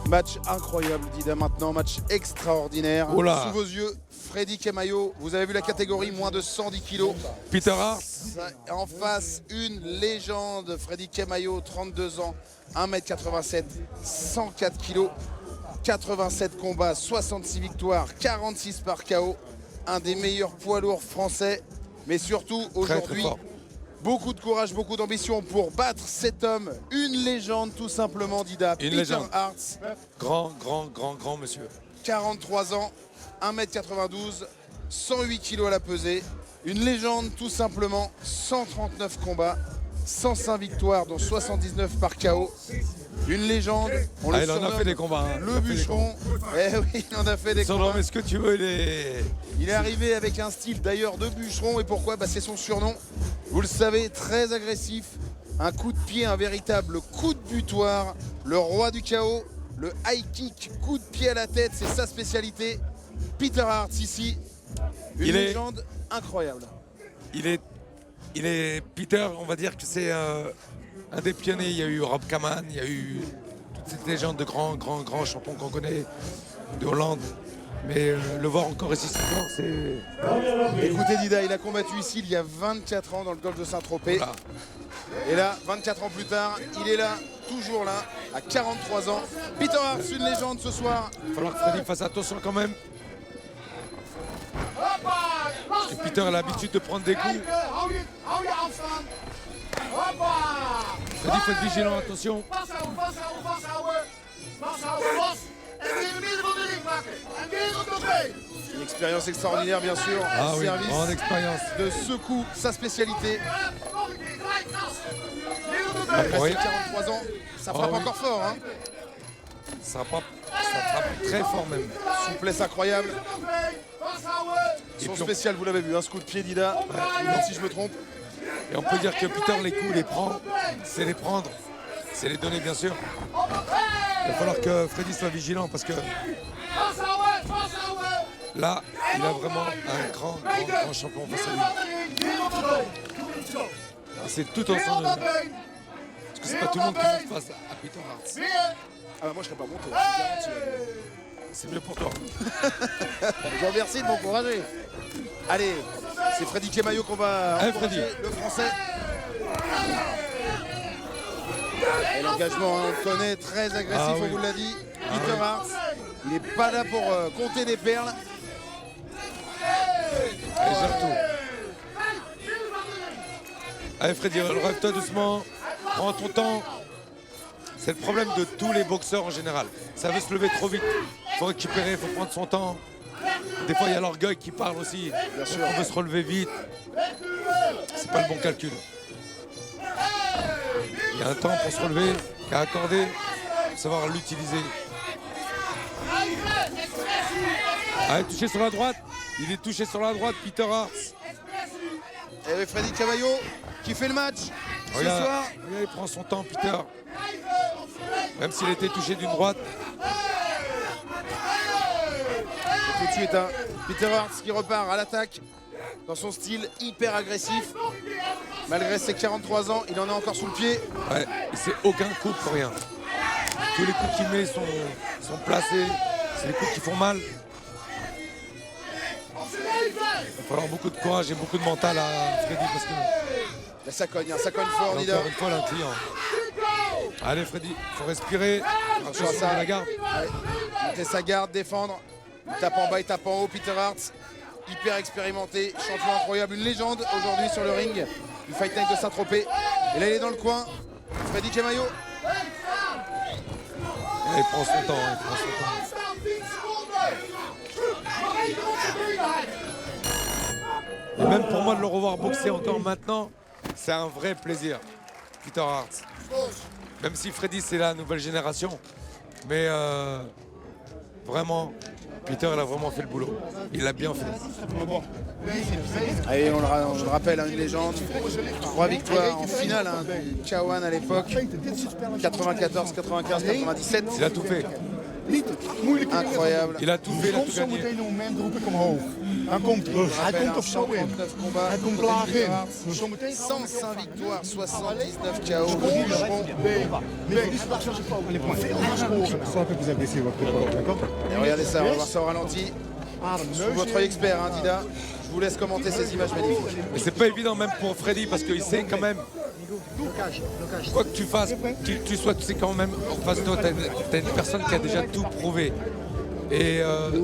Match incroyable, Dida, maintenant, match extraordinaire. Oula. Sous vos yeux, Freddy Kemayo, vous avez vu la catégorie moins de 110 kilos. Peter Hart. En face, une légende, Freddy Kemayo, 32 ans, 1m87, 104 kilos, 87 combats, 66 victoires, 46 par KO. Un des meilleurs poids lourds français, mais surtout aujourd'hui, fort. beaucoup de courage, beaucoup d'ambition pour battre cet homme, une légende tout simplement, Dida. Une Peter légende. Hart, Grand monsieur. 43 ans, 1m92, 108 kilos à la pesée. Une légende tout simplement, 139 combats, 105 victoires dont 79 par KO. Une légende, on le Il en a surnomme fait des combats. Hein. le bûcheron. Eh oui, il en a fait des combats. Mais ce que tu veux, Il est arrivé avec un style d'ailleurs de bûcheron. Et pourquoi? C'est son surnom. Vous le savez, très agressif. Un coup de pied, un véritable coup de butoir. Le roi du chaos, le high kick, coup de pied à la tête, c'est sa spécialité. Peter Hart ici, une légende incroyable. Il est Peter, on va dire que c'est un des pionniers. Il y a eu Rob Kaman, il y a eu toutes ces légendes de grands champions qu'on connaît de Hollande. Mais le voir encore ici ce soir, c'est... Écoutez Dida, il a combattu ici il y a 24 ans dans le golfe de Saint-Tropez. Voilà. Et là, 24 ans plus tard, il est là, toujours là, à 43 ans. Peter Hart, une légende ce soir. Il va falloir que Freddy fasse attention quand même. Parce que Peter a l'habitude de prendre des coups. Freddy, faut être vigilant, attention. Une expérience extraordinaire, bien sûr. Ah oui, Service grande expérience. de secours, sa spécialité. Ah, Après oui. ses 43 ans, ça frappe Ah oui. encore fort. Hein. Ça frappe très fort même. Souplesse incroyable. Et Son puis on- spécial, vous l'avez vu, un coup de pied Dida. Même si je me trompe. Et on peut dire que Peter, les coups, les prend, c'est les prendre, c'est les donner bien sûr. Il va falloir que Freddy soit vigilant parce que là, il a vraiment un grand champion face à lui. Et c'est tout en son honneur. Parce que c'est pas tout le monde qui monte face à Peter Hart. Ah bah moi je serais pas monté, je suis garanti. C'est mieux pour toi. Je vous remercie de m'encourager. Allez, c'est Freddy Kemayo qu'on va Allez, encourager, Freddy. le français. Et l'engagement, on le connaît, très agressif, Ah oui. on vous l'a dit. Peter Hart, il n'est pas là pour compter des perles. Allez, gère tout. Allez Freddy, relève-toi doucement, prends ton temps. C'est le problème de tous les boxeurs en général. Ça veut se lever trop vite. Il faut récupérer, il faut prendre son temps. Des fois, il y a l'orgueil qui parle aussi. Bien sûr. On veut se relever vite. C'est pas le bon calcul. Il y a un temps pour se relever, qu'à accorder, faut savoir l'utiliser. Allez, touché sur la droite. Il est touché sur la droite, Peter Hart. Et oui, Freddy Kemayo qui fait le match ce Regarde, soir. regarde, il prend son temps, Peter. Même s'il était touché d'une droite. Et tout de suite, hein, Peter Hart qui repart à l'attaque dans son style hyper agressif. Malgré ses 43 ans, il en a encore sous le pied. Ouais, il sait aucun coup pour rien. Tous les coups qu'il met sont placés. C'est les coups qui font mal. Il va falloir beaucoup de courage et beaucoup de mental à Freddy parce que Là, ça cogne fort, Dida. encore une fois, il a un client. Allez Freddy, il faut respirer. Attention à Attention ça. à la garde. Ouais. Monter sa garde, défendre. Il tape en bas, il tape en haut. Peter Hart, hyper expérimenté, champion incroyable, une légende aujourd'hui sur le ring du Fight Night de Saint-Tropez. Et là, il est dans le coin. Freddy Kemayo. Il prend son temps, il prend son temps. Et même pour moi de le revoir boxer encore maintenant, c'est un vrai plaisir. Peter Hart. Même si Freddy c'est la nouvelle génération, mais vraiment, Peter il a vraiment fait le boulot. Il l'a bien fait. Allez, on le rappelle, hein, une légende. 3 victoires en finale hein, du Chawan à l'époque. 94, 95, 97. Il a tout fait. Incroyable. Il a tout fait, il a tout gagné. Meteen een moment roep ik omhoog. Hij komt of zo in. 139 combats. Hij komt laag in. Zometeen 105 victoires, 79 KO. Et regardez ça, on va voir ça au ralenti. Sous votre expert, hein, Dida. Je vous laisse commenter ces images magnifiques. Mais c'est pas évident même pour Freddy parce qu'il sait quand même, quoi que tu fasses, qui que tu sois, tu sais quand même en face de toi, t'as une personne qui a déjà tout prouvé. Et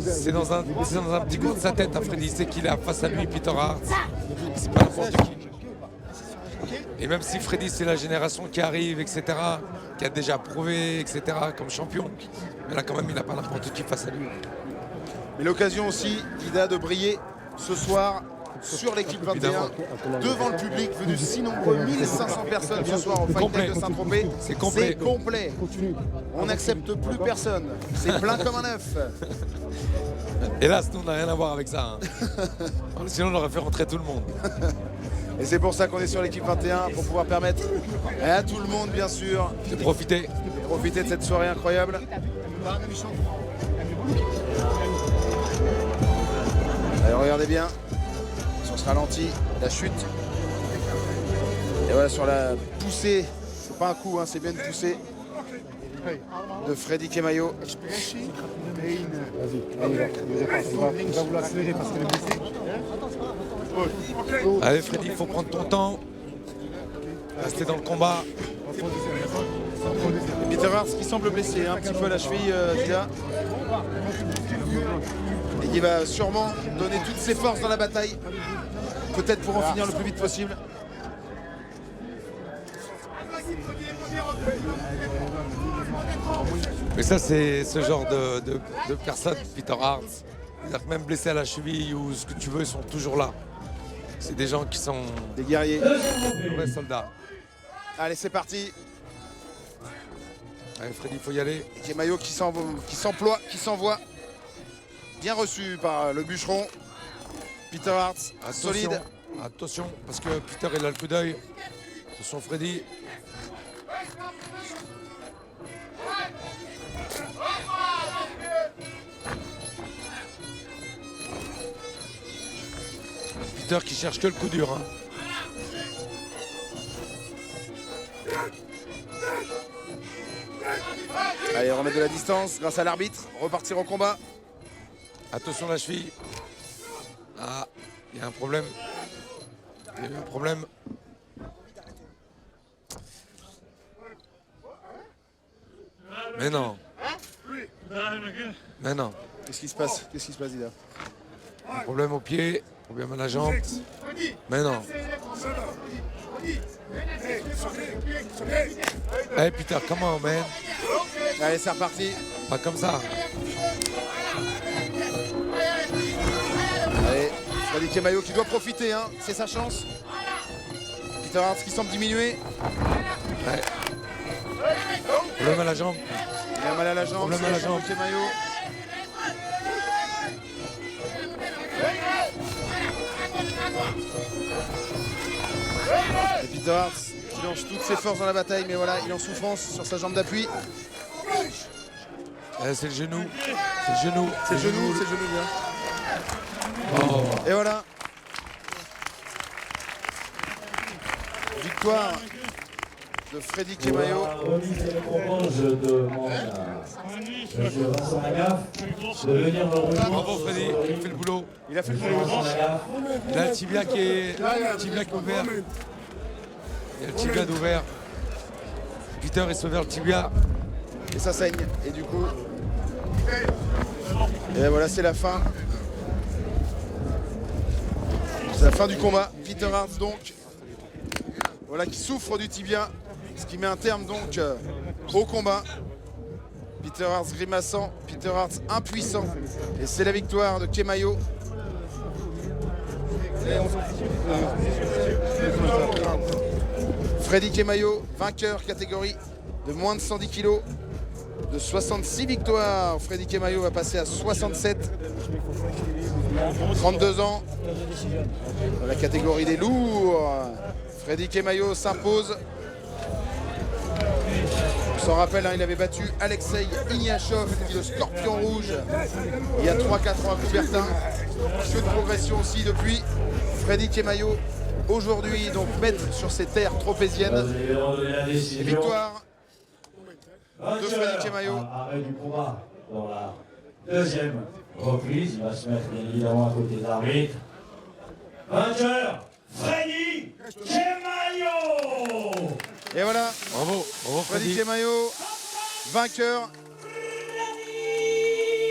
c'est dans un petit coin de sa tête, hein, Freddy. Il sait qu'il a face à lui Peter Hart. C'est pas n'importe qui. Et même si Freddy c'est la génération qui arrive, etc., qui a déjà prouvé, etc., comme champion, mais là quand même il n'a pas n'importe qui face à lui. Mais l'occasion aussi, Dida, de briller ce soir sur l'équipe 21, devant le public venu si nombreux, 1500 personnes ce soir au Fight Night de Saint-Tropez. C'est complet. C'est complet. On n'accepte plus personne. C'est plein comme un œuf. Hélas, nous on n'a rien à voir avec ça. Hein. Sinon on aurait fait rentrer tout le monde. Et c'est pour ça qu'on est sur l'équipe 21, pour pouvoir permettre à tout le monde, bien sûr, De profiter. de profiter de cette soirée incroyable. Alors regardez bien, sur ce ralenti, la chute. Et voilà, sur la poussée, c'est pas un coup, hein, c'est bien une poussée de Freddy Kemayo. Allez Freddy, il faut prendre ton temps. Rester dans le combat. Peter Hart qui semble blessé, un petit peu à la cheville, Dida. Et qui va sûrement donner toutes ses forces dans la bataille. Peut-être pour en finir le plus vite possible. Mais ça, c'est ce genre de personne, Peter Hart. C'est-à-dire que même blessés à la cheville ou ce que tu veux, ils sont toujours là. C'est des gens qui sont Des guerriers. des vrais soldats. Allez, c'est parti. Allez Freddy, il faut y aller. Et Kemayo qui s'emploie, qui s'envoie. Bien reçu par le bûcheron. Peter Hart, Attention, solide. attention, parce que Peter il a le coup d'œil. Attention Freddy. Peter qui cherche que le coup dur. Hein. Allez, remettre de la distance grâce à l'arbitre. Repartir au combat. Attention la cheville. Ah, il y a un problème. Il y a eu un problème. Mais non. Mais non. Qu'est-ce qui se passe? Qu'est-ce qui se passe, Dida? Un problème au pied, problème à la jambe. Mais non. Hey Peter, comment man? Allez, c'est reparti. Pas comme ça. Allez, Freddy Kemayo qui doit profiter, hein. C'est sa chance. Peter Hart qui semble diminuer. Ouais. Problème à la jambe. Il a mal à la jambe. Problème à la jambe. Kemayo. Et Peter Hart qui lance toutes ses forces dans la bataille, mais voilà, il est en souffrance sur sa jambe d'appui. C'est le genou. C'est le genou. C'est le genou, c'est le genou bien. Oh. Et voilà. Victoire de Freddy Kemayo. Je demande à M. Vincent Lagaffe de venir me rejoindre. Bravo Freddy, il fait le boulot. Il a fait le boulot. Il a le tibia qui est ouvert. Il y a le tibia d'ouvert. Peter il s'ouvert le tibia. Et ça saigne. Et du coup. Et voilà, c'est la fin. C'est la fin du combat. Peter Hart donc. Voilà qui souffre du tibia. Ce qui met un terme donc au combat. Peter Hart grimaçant, Peter Hart impuissant. Et c'est la victoire de Kemayo. Freddy Kemayo, vainqueur catégorie de moins de 110 kg, de 66 victoires. Freddy Kemayo va passer à 67, 32 ans. Dans la catégorie des lourds, Freddy Kemayo s'impose On s'en rappelle, hein, il avait battu Alexei Ignachov, le Scorpion Rouge, il y a 3-4 ans à Coubertin. Jeu de progression aussi depuis. Freddy Chemayo, aujourd'hui, donc maître sur ces terres tropéziennes. Et victoire de Freddy Chemayo. Arrêt du combat dans la deuxième reprise. Il va se mettre bien évidemment à côté de l'arbitre. Vainqueur, Freddy Chemayo. Et voilà, Bravo, bravo Freddy Freddy. Chemayo, vainqueur.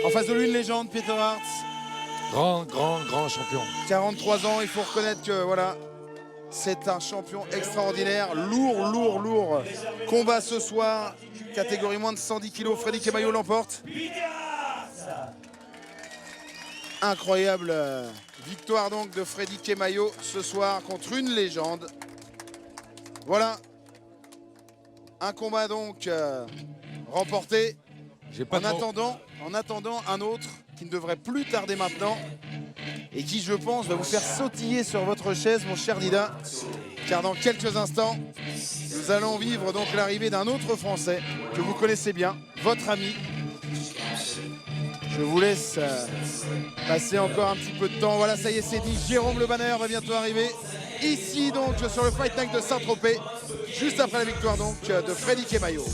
En face de lui, une légende, Peter Hart. Grand champion. 43 ans, il faut reconnaître que voilà, c'est un champion extraordinaire. Lourd combat ce soir. Catégorie moins de 110 kg, Freddy Chemayo l'emporte. Incroyable victoire donc de Freddy Chemayo ce soir contre une légende. Voilà. Un combat donc remporté. J'ai pas de mots. En attendant un autre qui ne devrait plus tarder maintenant et qui, je pense, va vous faire sautiller sur votre chaise, mon cher Dida, car dans quelques instants, nous allons vivre donc l'arrivée d'un autre Français que vous connaissez bien, votre ami. Je vous laisse passer encore un petit peu de temps. Voilà, ça y est, c'est dit. Jérôme Le Banner va bientôt arriver. Ici, donc, sur le Fight Night de Saint-Tropez, juste après la victoire donc de Freddy Chemayo.